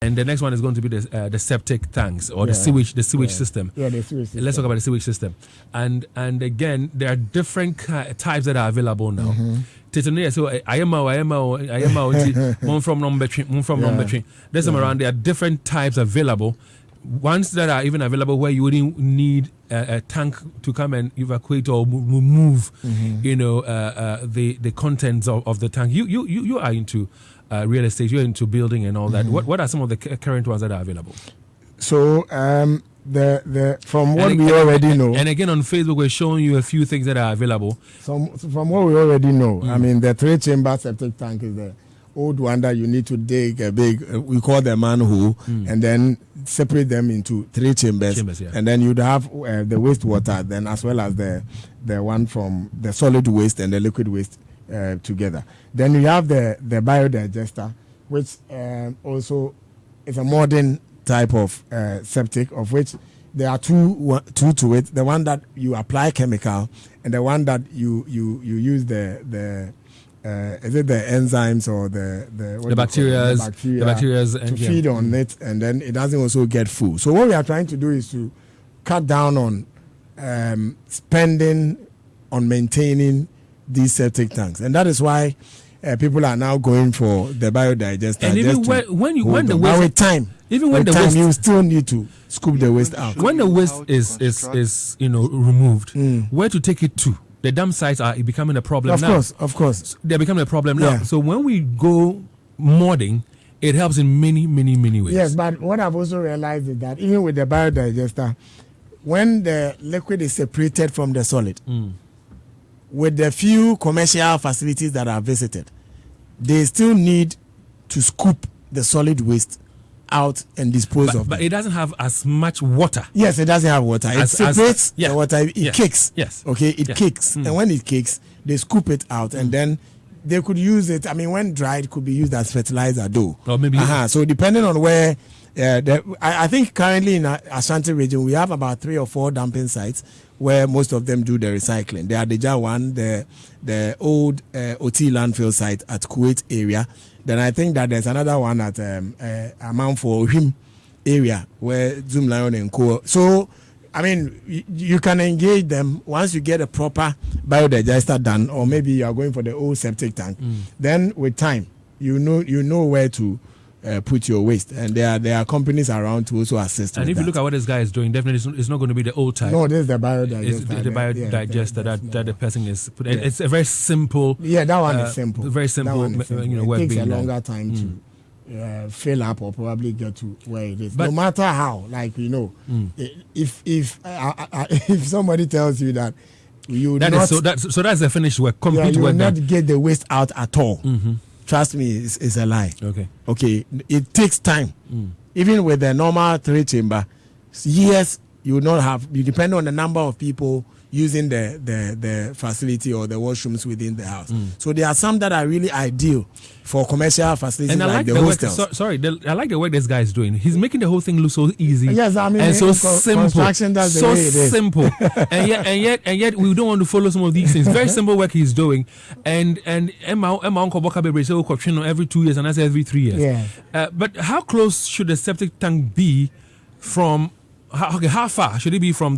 And the next one is going to be the septic tanks or the sewage system. Yeah, the sewage system. Let's talk about the sewage system. And again, there are different types that are available now. So I am one from number three. There's some around. There are different types available. Ones that are even available where you wouldn't need a tank to come and evacuate or move, the contents of the tank. You are into real estate, you're into building and all that. What are some of the current ones that are available? So from what we already know, and again on Facebook we're showing you a few things that are available. From what we already know, I mean the 3-chamber septic tank is the old one that you need to dig a big, we call the manhole, and then separate them into 3 chambers, and then you'd have the wastewater, then as well as the one from the solid waste and the liquid waste together. Then you have the biodigester, which also is a modern type of septic, of which there are two to it. The one that you apply chemical, and the one that you use the is it the enzymes or the bacteria to feed on it, and then it doesn't also get full. So what we are trying to do is to cut down on spending on maintaining these septic tanks, and that is why people are now going for the biodigester. And even when the waste, you still need to scoop the waste out. When the waste is removed, where to take it to? The dump sites are becoming a problem now. Of course. They're becoming a problem now. So when we go modding, it helps in many, many, many ways. Yes, but what I've also realized is that even with the biodigester, when the liquid is separated from the solid, with the few commercial facilities that are visited, they still need to scoop the solid waste out and dispose of it. But it doesn't have as much water. Yes, it doesn't have water. It separates the water. It kicks. Yes. Okay, it kicks. And when it kicks, they scoop it out, and then they could use it. I mean, when dried, it could be used as fertilizer though. Or maybe. So depending on where, I think currently in Ashanti region, we have about 3 or 4 dumping sites where most of them do the recycling. They are the Jawan, the old OT landfill site at Kuwait area. Then I think that there's another one at Amount for him area where Zoom Lion and Co. So, I mean, you can engage them once you get a proper biodigester done, or maybe you are going for the old septic tank. Then with time, you know where to put your waste, and there are companies around to also assist. And if you look at what this guy is doing, definitely it's not going to be the old type. No, this is the biodigester. It's the biodigester that the person is put. It's a very simple. Yeah, that one is simple. Very simple. It takes a longer time to fill up or probably get to where it is. But no matter how, if somebody tells you that that's the finished work. Complete you work. will not get the waste out at all. Trust me, it's a lie. Okay. It takes time. Even with the normal 3-chamber, years you will not have. You depend on the number of people using the facility or the washrooms within the house. So there are some that are really ideal for commercial facilities, and I like the hostels. I like the work this guy is doing. He's making the whole thing look so easy. Yes, I mean, and so simple. Construction, that's the way it is. Simple. and yet we don't want to follow some of these things. Very simple work he's doing. And Emma Uncle Boka Bebre say every 2 years, and I say every 3 years. Yeah. But how close should the septic tank be from? How far should it be from